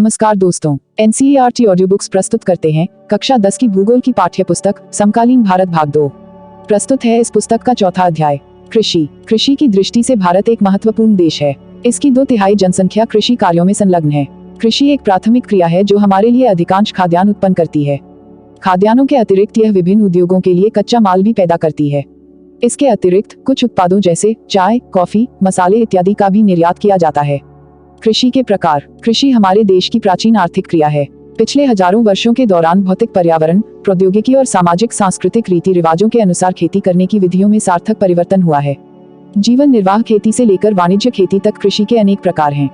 नमस्कार दोस्तों, NCERT audio books प्रस्तुत करते हैं कक्षा 10 की भूगोल की पाठ्य पुस्तक समकालीन भारत भाग 2। प्रस्तुत है इस पुस्तक का चौथा अध्याय, कृषि। कृषि की दृष्टि से भारत एक महत्वपूर्ण देश है। इसकी 2/3 जनसंख्या कृषि कार्यों में संलग्न है। कृषि एक प्राथमिक क्रिया है जो हमारे लिए अधिकांश खाद्यान्न उत्पन्न करती है। खाद्यान्नों के अतिरिक्त यह विभिन्न उद्योगों के लिए कच्चा माल भी पैदा करती है। इसके अतिरिक्त कुछ उत्पादों जैसे चाय, कॉफी, मसाले इत्यादि का भी निर्यात किया जाता है। कृषि के प्रकार। कृषि हमारे देश की प्राचीन आर्थिक क्रिया है। पिछले हजारों वर्षों के दौरान भौतिक, पर्यावरण, प्रौद्योगिकी और सामाजिक सांस्कृतिक रीति रिवाजों के अनुसार खेती करने की विधियों में सार्थक परिवर्तन हुआ है। जीवन निर्वाह खेती से लेकर वाणिज्य खेती तक कृषि के अनेक प्रकार हैं।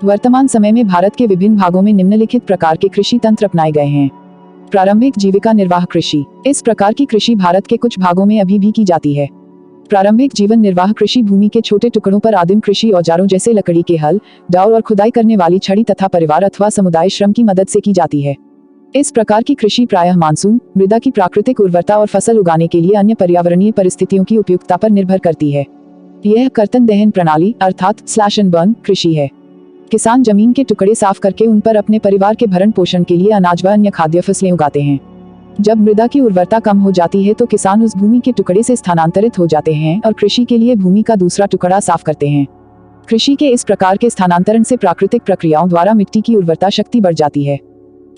वर्तमान समय में भारत के विभिन्न भागों में निम्नलिखित प्रकार के कृषि तंत्र अपनाए गए हैं। प्रारंभिक जीविका निर्वाह कृषि। इस प्रकार की कृषि भारत के कुछ भागों में अभी भी की जाती है। प्रारंभिक जीवन निर्वाह कृषि भूमि के छोटे टुकड़ों पर आदिम कृषि औजारों जैसे लकड़ी के हल, दांव और खुदाई करने वाली छड़ी तथा परिवार अथवा समुदाय श्रम की मदद से की जाती है। इस प्रकार की कृषि प्रायः मानसून, मृदा की प्राकृतिक उर्वरता और फसल उगाने के लिए अन्य पर्यावरणीय परिस्थितियों की उपयुक्तता पर निर्भर करती है। यह कर्तन दहन प्रणाली अर्थात स्लैश एंड बर्न कृषि है। किसान जमीन के टुकड़े साफ करके उन पर अपने परिवार के भरण पोषण के लिए अनाज व अन्य खाद्य फसलें उगाते हैं। जब मृदा की उर्वरता कम हो जाती है तो किसान उस भूमि के टुकड़े से स्थानांतरित हो जाते हैं और कृषि के लिए भूमि का दूसरा टुकड़ा साफ करते हैं। कृषि के इस प्रकार के स्थानांतरण से प्राकृतिक प्रक्रियाओं द्वारा मिट्टी की उर्वरता शक्ति बढ़ जाती है।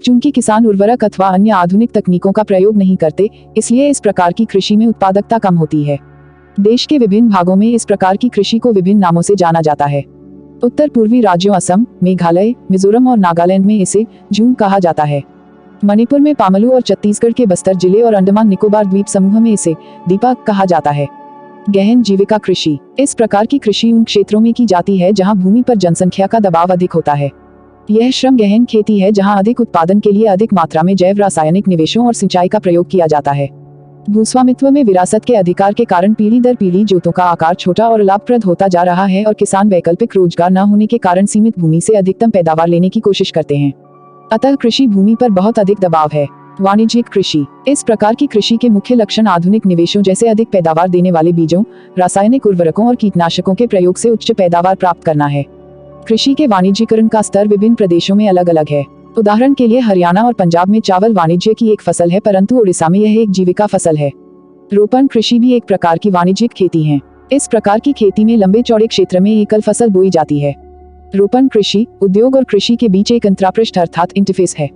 चूंकि किसान उर्वरक अथवा अन्य आधुनिक तकनीकों का प्रयोग नहीं करते, इसलिए इस प्रकार की कृषि में उत्पादकता कम होती है। देश के विभिन्न भागों में इस प्रकार की कृषि को विभिन्न नामों से जाना जाता है। उत्तर पूर्वी राज्यों असम, मेघालय, मिजोरम और नागालैंड में इसे झूम कहा जाता है। मणिपुर में पामलू और छत्तीसगढ़ के बस्तर जिले और अंडमान निकोबार द्वीप समूह में इसे दीपा कहा जाता है। गहन जीविका कृषि। इस प्रकार की कृषि उन क्षेत्रों में की जाती है जहां भूमि पर जनसंख्या का दबाव अधिक होता है। यह श्रम गहन खेती है जहां अधिक उत्पादन के लिए अधिक मात्रा में जैव रासायनिक निवेशों और सिंचाई का प्रयोग किया जाता है। भूस्वामित्व में विरासत के अधिकार के कारण पीढ़ी दर पीढ़ी जोतों का आकार छोटा और लाभप्रद होता जा रहा है और किसान वैकल्पिक रोजगार न होने के कारण सीमित भूमि से अधिकतम पैदावार लेने की कोशिश करते हैं। अतः कृषि भूमि पर बहुत अधिक दबाव है। वाणिज्यिक कृषि। इस प्रकार की कृषि के मुख्य लक्षण आधुनिक निवेशों जैसे अधिक पैदावार देने वाले बीजों, रासायनिक उर्वरकों और कीटनाशकों के प्रयोग से उच्च पैदावार प्राप्त करना है। कृषि के वाणिज्यीकरण का स्तर विभिन्न प्रदेशों में अलग अलग है। उदाहरण के लिए हरियाणा और पंजाब में चावल वाणिज्य की एक फसल है, परंतु उड़ीसा में यह एक जीविका फसल है। रोपण कृषि भी एक प्रकार की वाणिज्यिक खेती है। इस प्रकार की खेती में लंबे चौड़े क्षेत्र में एकल फसल बोई जाती है। रोपण कृषि उद्योग और कृषि के बीच एक अंतरापृष्ठ अर्थात इंटरफेस है।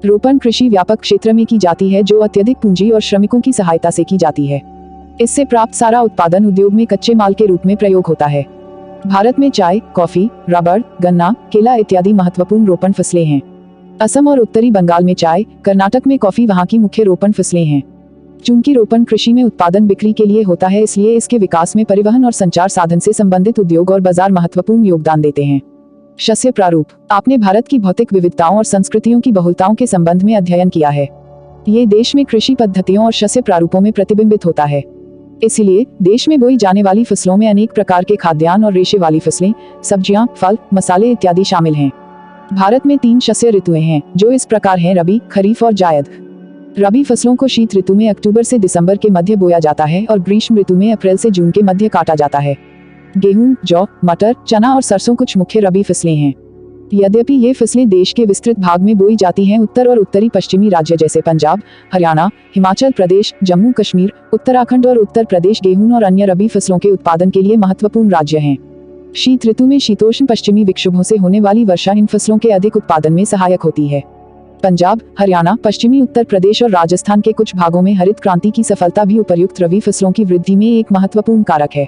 रोपण कृषि व्यापक क्षेत्र में की जाती है जो अत्यधिक पूंजी और श्रमिकों की सहायता से की जाती है। इससे प्राप्त सारा उत्पादन उद्योग में कच्चे माल के रूप में प्रयोग होता है। भारत में चाय, कॉफी, रबड़, गन्ना, केला इत्यादि महत्वपूर्ण रोपण फसलें हैं। असम और उत्तरी बंगाल में चाय, कर्नाटक में कॉफी वहाँ की मुख्य रोपण फसलें हैं। चूंकि रोपण कृषि में उत्पादन बिक्री के लिए होता है, इसलिए इसके विकास में परिवहन और संचार साधन से संबंधित उद्योग और बाजार महत्वपूर्ण योगदान देते हैं। शस्य प्रारूप। आपने भारत की भौतिक विविधताओं और संस्कृतियों की बहुलताओं के संबंध में अध्ययन किया है। ये देश में कृषि पद्धतियों और शस्य प्रारूपों में प्रतिबिंबित होता है। इसलिए देश में बोई जाने वाली फसलों में अनेक प्रकार के खाद्यान्न और रेशे वाली फसलें, सब्जियां, फल, मसाले इत्यादि शामिल हैं। भारत में 3 शस्य ऋतुएं हैं जो इस प्रकार हैं: रबी, खरीफ और जायद। रबी फसलों को शीत ऋतु में अक्टूबर से दिसंबर के मध्य बोया जाता है और ग्रीष्म ऋतु में अप्रैल से जून के मध्य काटा जाता है। गेहूं, जौ, मटर, चना और सरसों कुछ मुख्य रबी फसलें हैं। यद्यपि ये फसलें देश के विस्तृत भाग में बोई जाती हैं, उत्तर और उत्तरी पश्चिमी राज्य जैसे पंजाब, हरियाणा, हिमाचल प्रदेश, जम्मू कश्मीर, उत्तराखंड और उत्तर प्रदेश गेहूं और अन्य रबी फसलों के उत्पादन के लिए महत्वपूर्ण राज्य हैं। शीत ऋतु में शीतोष्ण पश्चिमी विक्षोभों से होने वाली वर्षा इन फसलों के अधिक उत्पादन में सहायक होती है। पंजाब, हरियाणा, पश्चिमी उत्तर प्रदेश और राजस्थान के कुछ भागों में हरित क्रांति की सफलता भी उपर्युक्त रबी फसलों की वृद्धि में एक महत्वपूर्ण कारक है।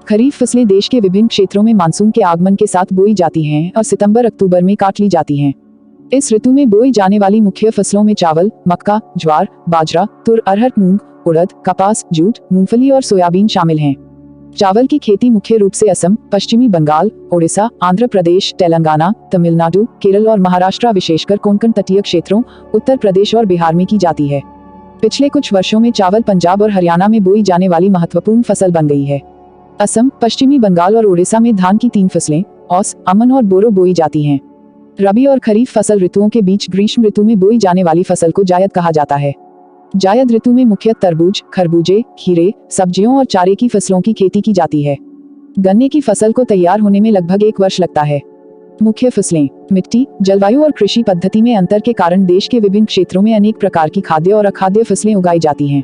खरीफ फसलें देश के विभिन्न क्षेत्रों में मानसून के आगमन के साथ बोई जाती हैं और सितंबर-अक्टूबर में काट ली जाती हैं। इस ऋतु में बोई जाने वाली मुख्य फसलों में चावल, मक्का, ज्वार, बाजरा, तुर, अरहर, मूंग, उड़द, कपास, जूट, मूंगफली और सोयाबीन शामिल हैं। चावल की खेती मुख्य रूप से असम, पश्चिमी बंगाल, ओडिशा, आंध्र प्रदेश, तेलंगाना, तमिलनाडु, केरल और महाराष्ट्र विशेषकर कोंकण तटीय क्षेत्रों, उत्तर प्रदेश और बिहार में की जाती है। पिछले कुछ वर्षों में चावल पंजाब और हरियाणा में बोई जाने वाली महत्वपूर्ण फसल बन गई है। असम, पश्चिमी बंगाल और ओडिशा में धान की 3 फसलें औस, अमन और बोरो बोई जाती हैं। रबी और खरीफ फसल ऋतुओं के बीच ग्रीष्म ऋतु में बोई जाने वाली फसल को जायद कहा जाता है। जायद ऋतु में मुख्य तरबूज, खरबूजे, खीरे, सब्जियों और चारे की फसलों की खेती की जाती है। गन्ने की फसल को तैयार होने में लगभग 1 वर्ष लगता है। मुख्य फसलें। मिट्टी, जलवायु और कृषि पद्धति में अंतर के कारण देश के विभिन्न क्षेत्रों में अनेक प्रकार की खाद्य और अखाद्य फसलें उगाई जाती हैं।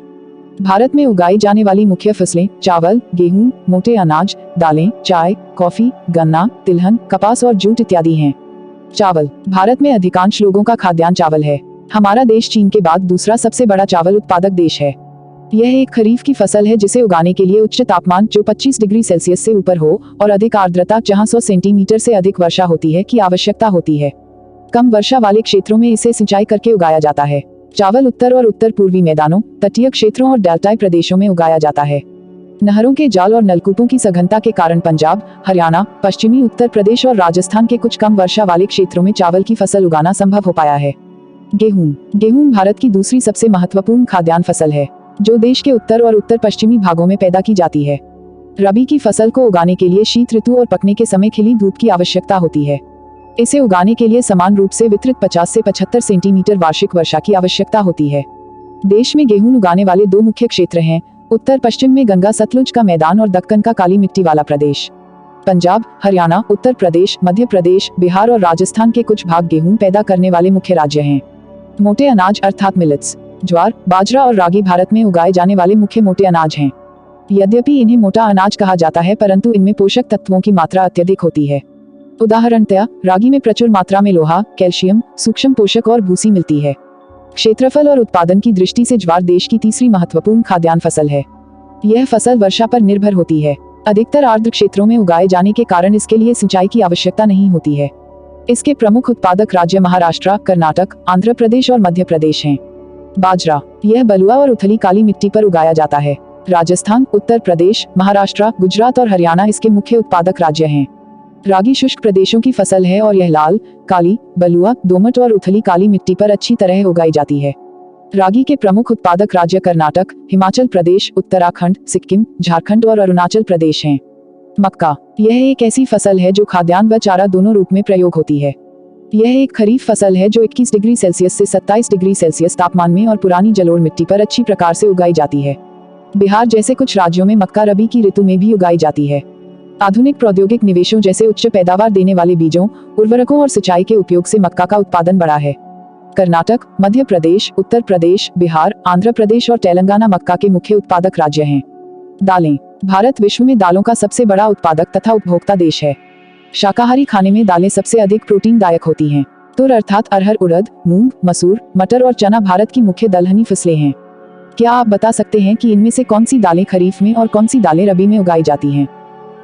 भारत में उगाई जाने वाली मुख्य फसलें चावल, गेहूं, मोटे अनाज, दालें, चाय, कॉफी, गन्ना, तिलहन, कपास और जूट इत्यादि हैं। चावल। भारत में अधिकांश लोगों का खाद्यान्न चावल है। हमारा देश चीन के बाद दूसरा सबसे बड़ा चावल उत्पादक देश है। यह एक खरीफ की फसल है जिसे उगाने के लिए उच्च तापमान जो 25 डिग्री सेल्सियस से ऊपर हो और अधिक आर्द्रता जहां 100 सेंटीमीटर से अधिक वर्षा होती है की आवश्यकता होती है। कम वर्षा वाले क्षेत्रों में इसे सिंचाई करके उगाया जाता है। चावल उत्तर और उत्तर पूर्वी मैदानों, तटीय क्षेत्रों और डेल्टाई प्रदेशों में उगाया जाता है। नहरों के जाल और नलकूपों की सघनता के कारण पंजाब, हरियाणा, पश्चिमी उत्तर प्रदेश और राजस्थान के कुछ कम वर्षा वाले क्षेत्रों में चावल की फसल उगाना संभव हो पाया है। गेहूं। गेहूं भारत की दूसरी सबसे महत्वपूर्ण खाद्यान्न फसल है, जो देश के उत्तर और उत्तर पश्चिमी भागों में पैदा की जाती है। रबी की फसल को उगाने के लिए शीत ऋतु और पकने के समय खिली धूप की आवश्यकता होती है। इसे उगाने के लिए समान रूप से वितरित 50 से 75 सेंटीमीटर वार्षिक वर्षा की आवश्यकता होती है। देश में गेहूं उगाने वाले दो मुख्य क्षेत्र हैं, उत्तर पश्चिम में गंगा सतलुज का मैदान और दक्कन का काली मिट्टी वाला प्रदेश। पंजाब, हरियाणा, उत्तर प्रदेश, मध्य प्रदेश, बिहार और राजस्थान के कुछ भाग गेहूं पैदा करने वाले मुख्य राज्य हैं। मोटे अनाज अर्थात मिलेट्स, ज्वार, बाजरा और रागी भारत में उगाए जाने वाले मुख्य मोटे अनाज हैं। यद्यपि इन्हें मोटा अनाज कहा जाता है, परंतु इनमें पोषक तत्वों की मात्रा अत्यधिक होती है। उदाहरणतया रागी में प्रचुर मात्रा में लोहा, कैल्शियम, सूक्ष्म पोषक और भूसी मिलती है। क्षेत्रफल और उत्पादन की दृष्टि से ज्वार देश की तीसरी महत्वपूर्ण खाद्यान्न फसल है। यह फसल वर्षा पर निर्भर होती है। अधिकतर आर्द्र क्षेत्रों में उगाए जाने के कारण इसके लिए सिंचाई की आवश्यकता नहीं होती है। इसके प्रमुख उत्पादक राज्य महाराष्ट्र, कर्नाटक, आंध्र प्रदेश और मध्य प्रदेश हैं। बाजरा। यह बलुआ और उथली काली मिट्टी पर उगाया जाता है। राजस्थान, उत्तर प्रदेश, महाराष्ट्र, गुजरात और हरियाणा इसके मुख्य उत्पादक राज्य हैं। रागी शुष्क प्रदेशों की फसल है और यह लाल, काली, बलुआ, दोमट और उथली काली मिट्टी पर अच्छी तरह उगाई जाती है। रागी के प्रमुख उत्पादक राज्य कर्नाटक, हिमाचल प्रदेश, उत्तराखंड, सिक्किम, झारखंड और अरुणाचल प्रदेश हैं। मक्का। यह एक ऐसी फसल है जो खाद्यान्न व चारा दोनों रूप में प्रयोग होती है। यह एक खरीफ फसल है जो 21 डिग्री सेल्सियस से 27 डिग्री सेल्सियस तापमान में और पुरानी जलोढ़ मिट्टी पर अच्छी प्रकार से उगाई जाती है। बिहार जैसे कुछ राज्यों में मक्का रबी की ऋतु में भी उगाई जाती है। आधुनिक प्रौद्योगिक निवेशों जैसे उच्च पैदावार देने वाले बीजों, उर्वरकों और सिंचाई के उपयोग से मक्का का उत्पादन बढ़ा है। कर्नाटक, मध्य प्रदेश, उत्तर प्रदेश, बिहार, आंध्र प्रदेश और तेलंगाना मक्का के मुख्य उत्पादक राज्य हैं। दालें। भारत विश्व में दालों का सबसे बड़ा उत्पादक तथा उपभोक्ता देश है। शाकाहारी खाने में दालें सबसे अधिक प्रोटीनदायक होती हैं। तुर अर्थात अरहर, उड़द, मूंग, मसूर, मटर और चना भारत की मुख्य दलहनी फसलें हैं। क्या आप बता सकते हैं कि इनमें से कौन सी दालें खरीफ में और कौन सी दालें रबी में उगाई जाती हैं?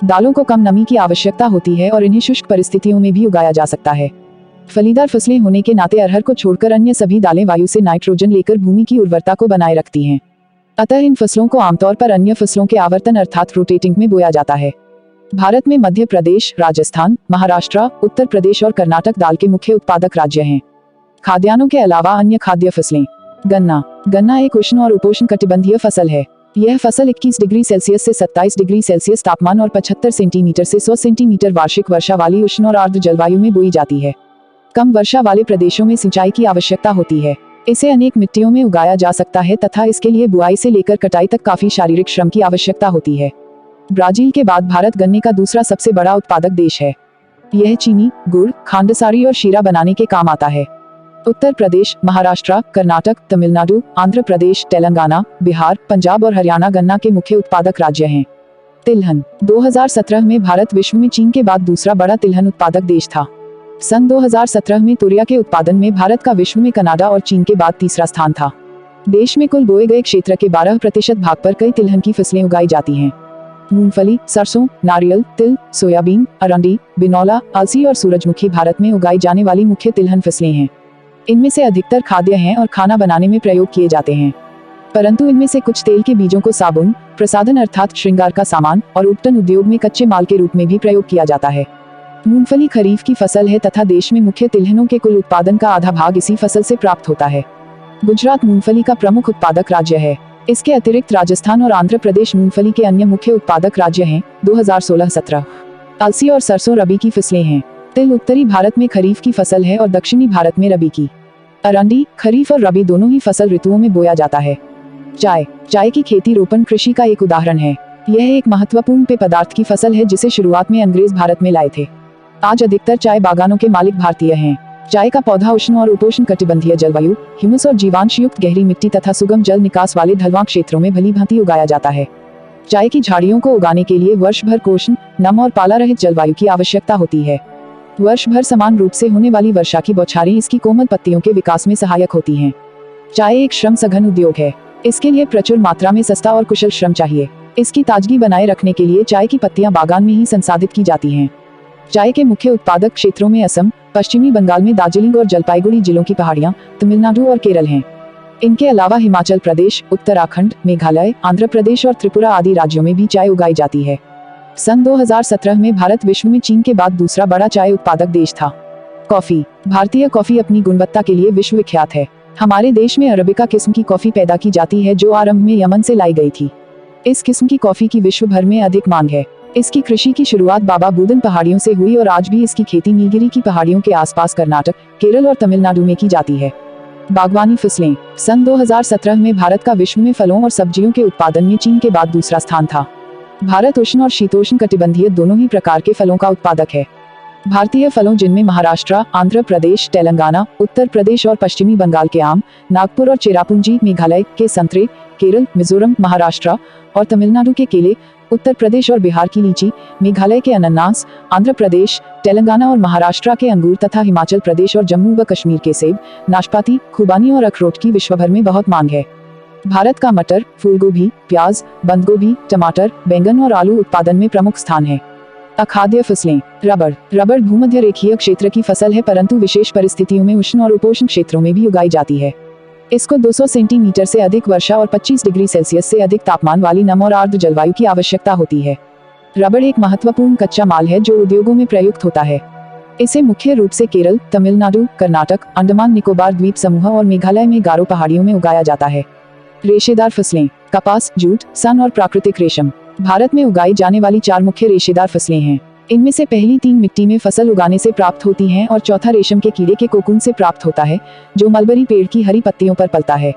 दालों को कम नमी की आवश्यकता होती है और इन्हें शुष्क परिस्थितियों में भी उगाया जा सकता है। फलीदार फसलें होने के नाते अरहर को छोड़कर अन्य सभी दालें वायु से नाइट्रोजन लेकर भूमि की उर्वरता को बनाए रखती हैं। अतः इन फसलों को आमतौर पर अन्य फसलों के आवर्तन अर्थात रोटेटिंग में बोया जाता है। भारत में मध्य प्रदेश, राजस्थान, महाराष्ट्र, उत्तर प्रदेश और कर्नाटक दाल के मुख्य उत्पादक राज्य हैं। खाद्यान्नों के अलावा अन्य खाद्य फसलें। गन्ना। गन्ना एक उष्ण और उपोष्ण कटिबंधीय फसल है। यह फसल 21 डिग्री सेल्सियस से 27 डिग्री सेल्सियस तापमान और 75 सेंटीमीटर से 100 सेंटीमीटर वार्षिक वर्षा वाली उष्ण और आर्द्र जलवायु में बोई जाती है। कम वर्षा वाले प्रदेशों में सिंचाई की आवश्यकता होती है। इसे अनेक मिट्टियों में उगाया जा सकता है तथा इसके लिए बुआई से लेकर कटाई तक काफी शारीरिक श्रम की आवश्यकता होती है। ब्राजील के बाद भारत गन्ने का दूसरा सबसे बड़ा उत्पादक देश है। यह चीनी, गुड़, खांडसारी और शीरा बनाने के काम आता है। उत्तर प्रदेश, महाराष्ट्र, कर्नाटक, तमिलनाडु, आंध्र प्रदेश, तेलंगाना, बिहार, पंजाब और हरियाणा गन्ना के मुख्य उत्पादक राज्य हैं। तिलहन। 2017 में भारत विश्व में चीन के बाद दूसरा बड़ा तिलहन उत्पादक देश था। सन 2017 में तुरिया के उत्पादन में भारत का विश्व में कनाडा और चीन के बाद तीसरा स्थान था। देश में कुल बोए गए क्षेत्र के 12% भाग पर कई तिलहन की फसलें उगाई जाती हैं। मूंगफली, सरसों, नारियल, तिल, सोयाबीन, अरंडी, बिनौला, अलसी और सूरजमुखी भारत में उगाई जाने वाली मुख्य तिलहन फसलें हैं। इनमें से अधिकतर खाद्य हैं और खाना बनाने में प्रयोग किए जाते हैं, परंतु इनमें से कुछ तेल के बीजों को साबुन, प्रसाधन अर्थात श्रृंगार का सामान और उपटन उद्योग में कच्चे माल के रूप में भी प्रयोग किया जाता है। मूंगफली खरीफ की फसल है तथा देश में मुख्य तिलहनों के कुल उत्पादन का आधा भाग इसी फसल से प्राप्त होता है। गुजरात मूंगफली का प्रमुख उत्पादक राज्य है। इसके अतिरिक्त राजस्थान और आंध्र प्रदेश मूंगफली के अन्य मुख्य उत्पादक राज्य हैं। 2016-17 अलसी और सरसों रबी की फसलें हैं। तिल उत्तरी भारत में खरीफ की फसल है और दक्षिणी भारत में रबी की। अरंडी खरीफ और रबी दोनों ही फसल ऋतुओं में बोया जाता है। चाय। चाय की खेती रोपण कृषि का एक उदाहरण है। यह एक महत्वपूर्ण पेय पदार्थ की फसल है जिसे शुरुआत में अंग्रेज भारत में लाए थे। आज अधिकतर चाय बागानों के मालिक भारतीय हैं। चाय का पौधा उष्ण और उपोष्ण कटिबंधीय जलवायु, ह्यूमस और जीवांश युक्त गहरी मिट्टी तथा सुगम जल निकास वाले ढलवां क्षेत्रों में भली भांति उगाया जाता है। चाय की झाड़ियों को उगाने के लिए वर्ष भर उष्ण, नम और पाला रहित जलवायु की आवश्यकता होती है। वर्ष भर समान रूप से होने वाली वर्षा की बौछारें इसकी कोमल पत्तियों के विकास में सहायक होती हैं। चाय एक श्रम सघन उद्योग है। इसके लिए प्रचुर मात्रा में सस्ता और कुशल श्रम चाहिए। इसकी ताजगी बनाए रखने के लिए चाय की पत्तियां बागान में ही संसाधित की जाती हैं। चाय के मुख्य उत्पादक क्षेत्रों में असम, पश्चिमी बंगाल में दार्जिलिंग और जलपाईगुड़ी जिलों की पहाड़ियां, तमिलनाडु और केरल हैं। इनके अलावा हिमाचल प्रदेश, उत्तराखंड, मेघालय, आंध्र प्रदेश और त्रिपुरा आदि राज्यों में भी चाय उगाई जाती है। सन 2017 में भारत विश्व में चीन के बाद दूसरा बड़ा चाय उत्पादक देश था। कॉफी। भारतीय कॉफी अपनी गुणवत्ता के लिए विश्व विख्यात है। हमारे देश में अरेबिका किस्म की कॉफी पैदा की जाती है जो आरंभ में यमन से लाई गई थी। इस किस्म की कॉफी की विश्व भर में अधिक मांग है। इसकी कृषि की शुरुआत बाबा बूदन पहाड़ियों से हुई और आज भी इसकी खेती नीलगिरी की पहाड़ियों के आसपास कर्नाटक, केरल और तमिलनाडु में की जाती है। बागवानी फसलें। सन 2017 में भारत का विश्व में फलों और सब्जियों के उत्पादन में चीन के बाद दूसरा स्थान था। भारत उष्ण और शीतोष्ण कटिबंधीय दोनों ही प्रकार के फलों का उत्पादक है। भारतीय फलों जिनमें महाराष्ट्र, आंध्र प्रदेश, तेलंगाना, उत्तर प्रदेश और पश्चिमी बंगाल के आम, नागपुर और चेरापूंजी, मेघालय के संतरे, केरल, मिजोरम, महाराष्ट्र और तमिलनाडु के केले, उत्तर प्रदेश और बिहार की लीची, मेघालय के अनानास, आंध्र प्रदेश, तेलंगाना और महाराष्ट्र के अंगूर तथा हिमाचल प्रदेश और जम्मू व कश्मीर के सेब, नाशपाती, खुबानी और अखरोट की विश्व भर में बहुत मांग है। भारत का मटर, फूलगोभी, प्याज, बंद गोभी, टमाटर, बैंगन और आलू उत्पादन में प्रमुख स्थान है। अखाद्य फसलें। रबड़। रबड़ भूमध्य रेखीय क्षेत्र की फसल है परंतु विशेष परिस्थितियों में उष्ण और उपोष्ण क्षेत्रों में भी उगाई जाती है। इसको 200 सेंटीमीटर से अधिक वर्षा और 25 डिग्री सेल्सियस से अधिक तापमान वाली नम और आर्द्र जलवायु की आवश्यकता होती है। रबड़ एक महत्वपूर्ण कच्चा माल है जो उद्योगों में प्रयुक्त होता है। इसे मुख्य रूप से केरल, तमिलनाडु, कर्नाटक, अंडमान निकोबार द्वीप समूह और मेघालय में गारो पहाड़ियों में उगाया जाता है। रेशेदार फसलें। कपास, जूट, सन और प्राकृतिक रेशम। भारत में उगाई जाने वाली 4 मुख्य रेशेदार फसलें हैं। इनमें से पहली 3 मिट्टी में फसल उगाने से प्राप्त होती हैं और चौथा रेशम के कीड़े के कोकून से प्राप्त होता है जो मलबरी पेड़ की हरी पत्तियों पर पलता है।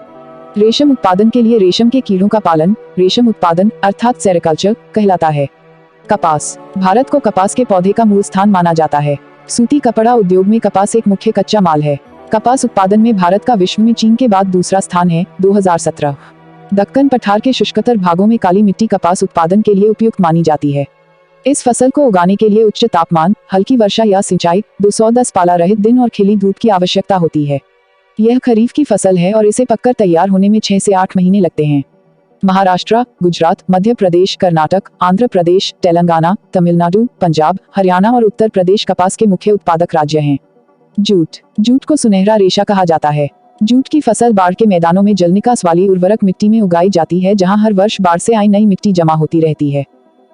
रेशम उत्पादन के लिए रेशम के कीड़ों का पालन रेशम उत्पादन अर्थात सेरिकल्चर कहलाता है। कपास। भारत को कपास के पौधे का मूल स्थान माना जाता है। सूती कपड़ा उद्योग में कपास एक मुख्य कच्चा माल है। कपास उत्पादन में भारत का विश्व में चीन के बाद दूसरा स्थान है। 2017। दक्कन पठार के शुष्कतर भागों में काली मिट्टी कपास उत्पादन के लिए उपयुक्त मानी जाती है। इस फसल को उगाने के लिए उच्च तापमान, हल्की वर्षा या सिंचाई, 210 पाला रहित दिन और खिली धूप की आवश्यकता होती है। यह खरीफ की फसल है और इसे पककर तैयार होने में 6 से 8 महीने लगते हैं। महाराष्ट्र, गुजरात, मध्य प्रदेश, कर्नाटक, आंध्र प्रदेश, तेलंगाना, तमिलनाडु, पंजाब, हरियाणा और उत्तर प्रदेश कपास के मुख्य उत्पादक राज्य हैं। जूट। जूट को सुनहरा रेशा कहा जाता है। जूट की फसल बाढ़ के मैदानों में जल निकास वाली उर्वरक मिट्टी में उगाई जाती है जहां हर वर्ष बाढ़ से आई नई मिट्टी जमा होती रहती है।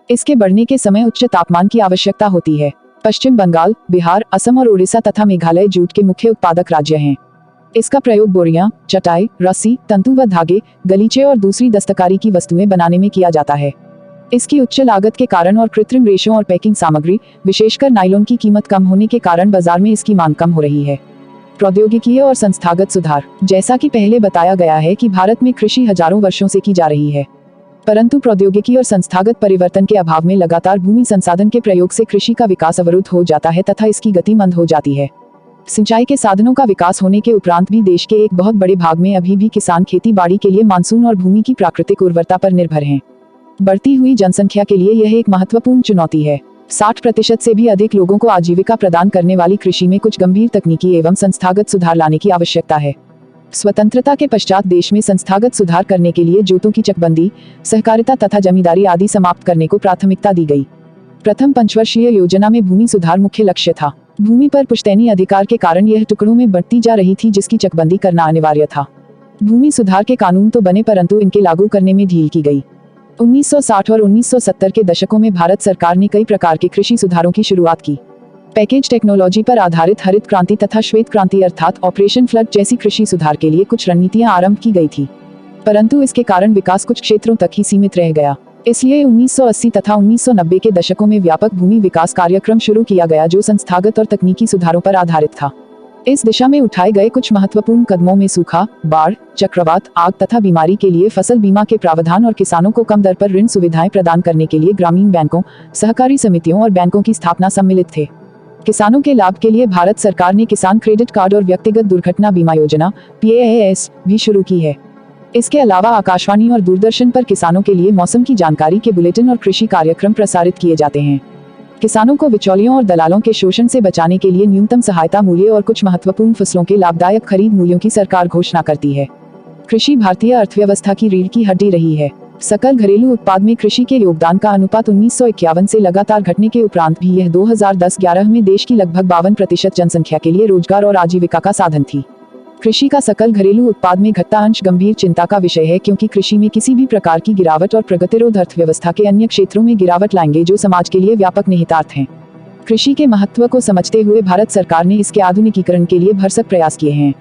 इसके बढ़ने के समय उच्च तापमान की आवश्यकता होती है। पश्चिम बंगाल, बिहार, असम और उड़ीसा तथा मेघालय जूट के मुख्य उत्पादक राज्य हैं। इसका प्रयोग बोरियां, चटाई, रस्सी, तंतु व धागे, गलीचे और दूसरी दस्तकारी की वस्तुएं बनाने में किया जाता है। इसकी उच्च लागत के कारण और कृत्रिम रेशों और पैकिंग सामग्री, विशेषकर नायलॉन की कीमत कम होने के कारण बाजार में इसकी मांग कम हो रही है। प्रौद्योगिकीय और संस्थागत सुधार। जैसा कि पहले बताया गया है कि भारत में कृषि हजारों वर्षों से की जा रही है, परंतु प्रौद्योगिकी और संस्थागत परिवर्तन के अभाव में लगातार भूमि संसाधन के प्रयोग से कृषि का विकास अवरुद्ध हो जाता है तथा इसकी गति मंद हो जाती है। सिंचाई के साधनों का विकास होने के उपरांत भी देश के एक बहुत बड़े भाग में अभी भी किसान खेती बाड़ी के लिए मानसून और भूमि की प्राकृतिक उर्वरता पर निर्भर हैं। बढ़ती हुई जनसंख्या के लिए यह एक महत्वपूर्ण चुनौती है। 60% से भी अधिक लोगों को आजीविका प्रदान करने वाली कृषि में कुछ गंभीर तकनीकी एवं संस्थागत सुधार लाने की आवश्यकता है। स्वतंत्रता के पश्चात देश में संस्थागत सुधार करने के लिए जोतों की चकबंदी, सहकारिता तथा जमींदारी आदि समाप्त करने को प्राथमिकता दी गई। प्रथम पंचवर्षीय योजना में भूमि सुधार मुख्य लक्ष्य था। भूमि पर पुश्तैनी अधिकार के कारण यह टुकड़ों में बढ़ती जा रही थी जिसकी चकबंदी करना अनिवार्य था। भूमि सुधार के कानून तो बने परंतु इनके लागू करने में ढील की गई। 1960 और 1970 के दशकों में भारत सरकार ने कई प्रकार के कृषि सुधारों की शुरुआत की। पैकेज टेक्नोलॉजी पर आधारित हरित क्रांति तथा श्वेत क्रांति अर्थात ऑपरेशन फ्लड जैसी कृषि सुधार के लिए कुछ रणनीतियां आरंभ की गई थी, परंतु इसके कारण विकास कुछ क्षेत्रों तक ही सीमित रह गया। इसलिए 1980 तथा 1990 के दशकों में व्यापक भूमि विकास कार्यक्रम शुरू किया गया जो संस्थागत और तकनीकी सुधारों पर आधारित था। इस दिशा में उठाए गए कुछ महत्वपूर्ण कदमों में सूखा, बाढ़, चक्रवात, आग तथा बीमारी के लिए फसल बीमा के प्रावधान और किसानों को कम दर पर ऋण सुविधाएं प्रदान करने के लिए ग्रामीण बैंकों, सहकारी समितियों और बैंकों की स्थापना सम्मिलित थे। किसानों के लाभ के लिए भारत सरकार ने किसान क्रेडिट कार्ड और व्यक्तिगत दुर्घटना बीमा योजना PAAS भी शुरू की है। इसके अलावा आकाशवाणी और दूरदर्शन पर किसानों के लिए मौसम की जानकारी के बुलेटिन और कृषि कार्यक्रम प्रसारित किए जाते हैं। किसानों को बिचौलियों और दलालों के शोषण से बचाने के लिए न्यूनतम सहायता मूल्य और कुछ महत्वपूर्ण फसलों के लाभदायक खरीद मूल्यों की सरकार घोषणा करती है। कृषि भारतीय अर्थव्यवस्था की रीढ़ की हड्डी रही है। सकल घरेलू उत्पाद में कृषि के योगदान का अनुपात 1951 से लगातार घटने के उपरांत भी यह 2010-11 में देश की लगभग 52% जनसंख्या के लिए रोजगार और आजीविका का साधन थी। कृषि का सकल घरेलू उत्पाद में घटता अंश गंभीर चिंता का विषय है, क्योंकि कृषि में किसी भी प्रकार की गिरावट और प्रगतिरोध अर्थव्यवस्था के अन्य क्षेत्रों में गिरावट लाएंगे जो समाज के लिए व्यापक निहितार्थ हैं। कृषि के महत्व को समझते हुए भारत सरकार ने इसके आधुनिकीकरण के लिए भरसक प्रयास किए हैं।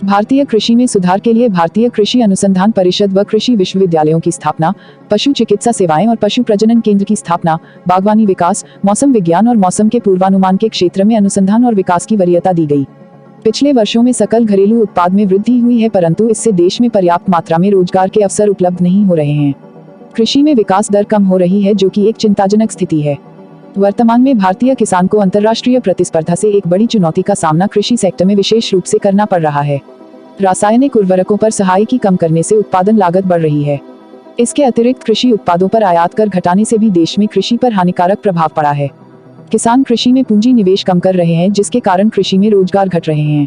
भारतीय कृषि में सुधार के लिए भारतीय कृषि अनुसंधान परिषद व कृषि विश्वविद्यालयों की स्थापना, पशु चिकित्सा सेवाएं और पशु प्रजनन केंद्र की स्थापना, बागवानी विकास, मौसम विज्ञान और मौसम के पूर्वानुमान के क्षेत्र में अनुसंधान और विकास की वरीयता दी गई। पिछले वर्षों में सकल घरेलू उत्पाद में वृद्धि हुई है, परंतु इससे देश में पर्याप्त मात्रा में रोजगार के अवसर उपलब्ध नहीं हो रहे हैं। कृषि में विकास दर कम हो रही है, जो कि एक चिंताजनक स्थिति है। वर्तमान में भारतीय किसान को अंतर्राष्ट्रीय प्रतिस्पर्धा से एक बड़ी चुनौती का सामना कृषि सेक्टर में विशेष रूप से करना पड़ रहा है। रासायनिक उर्वरकों पर सहायकी कम करने से उत्पादन लागत बढ़ रही है। इसके अतिरिक्त कृषि उत्पादों पर आयात कर घटाने से भी देश में कृषि पर हानिकारक प्रभाव पड़ा है। किसान कृषि में पूंजी निवेश कम कर रहे हैं, जिसके कारण कृषि में रोजगार घट रहे हैं।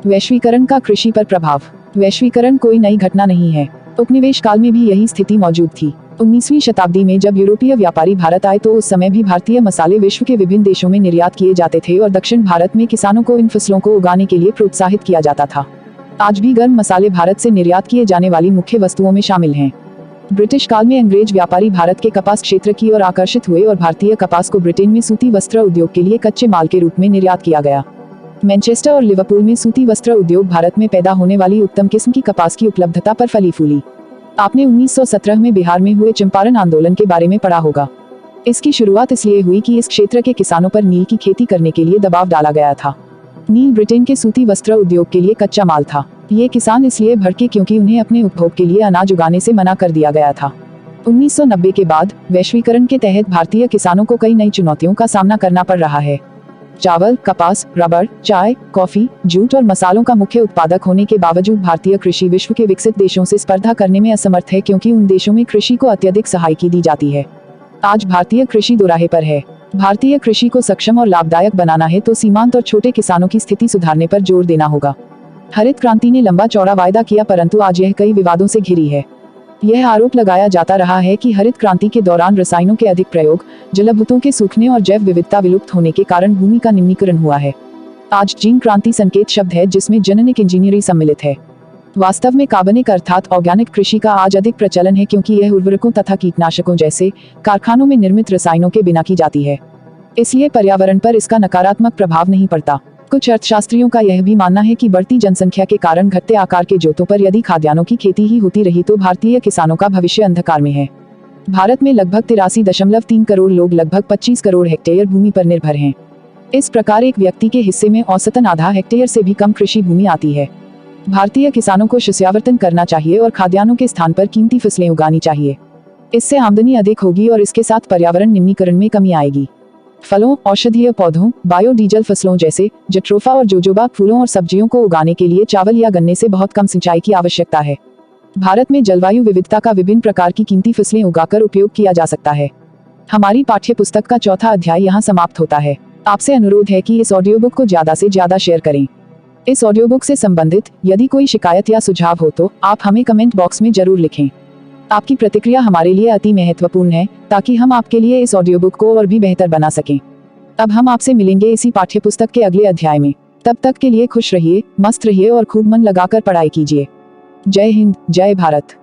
वैश्वीकरण का कृषि पर प्रभाव। वैश्वीकरण कोई नई घटना नहीं है। उपनिवेश काल में भी यही स्थिति मौजूद थी। 19वीं शताब्दी में जब यूरोपीय व्यापारी भारत आए तो उस समय भी भारतीय मसाले विश्व के विभिन्न देशों में निर्यात किए जाते थे और दक्षिण भारत में किसानों को इन फसलों को उगाने के लिए प्रोत्साहित किया जाता था। आज भी गर्म मसाले भारत से निर्यात किए जाने वाली मुख्य वस्तुओं में शामिल हैं। ब्रिटिश काल में अंग्रेज व्यापारी भारत के कपास क्षेत्र की ओर आकर्षित हुए और भारतीय कपास को ब्रिटेन में सूती वस्त्र उद्योग के लिए कच्चे माल के रूप में निर्यात किया गया। मैनचेस्टर और लिवरपूल में सूती वस्त्र उद्योग भारत में पैदा होने वाली उत्तम किस्म की कपास की उपलब्धता पर फली फूली। आपने 1917 में बिहार में हुए चंपारण आंदोलन के बारे में पढ़ा होगा। इसकी शुरुआत इसलिए हुई कि इस क्षेत्र के किसानों पर नील की खेती करने के लिए दबाव डाला गया था। नील ब्रिटेन के सूती वस्त्र उद्योग के लिए कच्चा माल था। ये किसान इसलिए भड़के क्योंकि उन्हें अपने उपभोग के लिए अनाज उगाने से मना कर दिया गया था। 1990 के बाद वैश्वीकरण के तहत भारतीय किसानों को कई नई चुनौतियों का सामना करना पड़ रहा है। चावल, कपास, रबर, चाय, कॉफी, जूट और मसालों का मुख्य उत्पादक होने के बावजूद भारतीय कृषि विश्व के विकसित देशों से स्पर्धा करने में असमर्थ है, क्योंकि उन देशों में कृषि को अत्यधिक सहायता दी जाती है। आज भारतीय कृषि दोराहे पर है। भारतीय कृषि को सक्षम और लाभदायक बनाना है तो सीमांत और छोटे किसानों की स्थिति सुधारने पर जोर देना होगा। हरित क्रांति ने लंबा चौड़ा वायदा किया, परंतु आज यह कई विवादों से घिरी है। यह आरोप लगाया जाता रहा है कि हरित क्रांति के दौरान रसायनों के अधिक प्रयोग, जलभूतों के सूखने और जैव विविधता विलुप्त होने के कारण भूमि का निम्नीकरण हुआ है। आज जीन क्रांति संकेत शब्द है, जिसमें जेनेटिक इंजीनियरिंग सम्मिलित है। वास्तव में कार्बनिक अर्थात ऑर्गेनिक कृषि का आज अधिक प्रचलन है, क्योंकि यह उर्वरकों तथा कीटनाशकों जैसे कारखानों में निर्मित रसायनों के बिना की जाती है। इसलिए पर्यावरण पर इसका नकारात्मक प्रभाव नहीं पड़ता। कुछ अर्थशास्त्रियों का यह भी मानना है कि बढ़ती जनसंख्या के कारण घटते आकार के जोतों पर यदि खाद्यान्नों की खेती ही होती रही तो भारतीय किसानों का भविष्य अंधकार में है। भारत में लगभग 83.3 करोड़ लोग लगभग 25 करोड़ हेक्टेयर भूमि पर निर्भर हैं। इस प्रकार एक व्यक्ति के हिस्से में औसतन आधा हेक्टेयर से भी कम कृषि भूमि आती है। भारतीय किसानों को सस्यावर्तन करना चाहिए और खाद्यान्नों के स्थान पर कीमती फसलें उगानी चाहिए। इससे आमदनी अधिक होगी और इसके साथ पर्यावरण निम्नीकरण में कमी आएगी। फलों, औषधीय पौधों, बायोडीजल फसलों जैसे जट्रोफा और जोजोबा फूलों और सब्जियों को उगाने के लिए चावल या गन्ने से बहुत कम सिंचाई की आवश्यकता है। भारत में जलवायु विविधता का विभिन्न प्रकार की कीमती फसलें उगाकर उपयोग किया जा सकता है। हमारी पाठ्य पुस्तक का चौथा अध्याय यहाँ समाप्त होता है। आपसे अनुरोध है कि इस ऑडियो बुक को ज्यादा से ज्यादा शेयर करें। इस ऑडियो बुक से संबंधित यदि कोई शिकायत या सुझाव हो तो आप हमें कमेंट बॉक्स में जरूर लिखें। आपकी प्रतिक्रिया हमारे लिए अति महत्वपूर्ण है, ताकि हम आपके लिए इस ऑडियो बुक को और भी बेहतर बना सकें। अब हम आपसे मिलेंगे इसी पाठ्य पुस्तक के अगले अध्याय में। तब तक के लिए खुश रहिए, मस्त रहिए और खूब मन लगाकर पढ़ाई कीजिए। जय हिंद, जय भारत।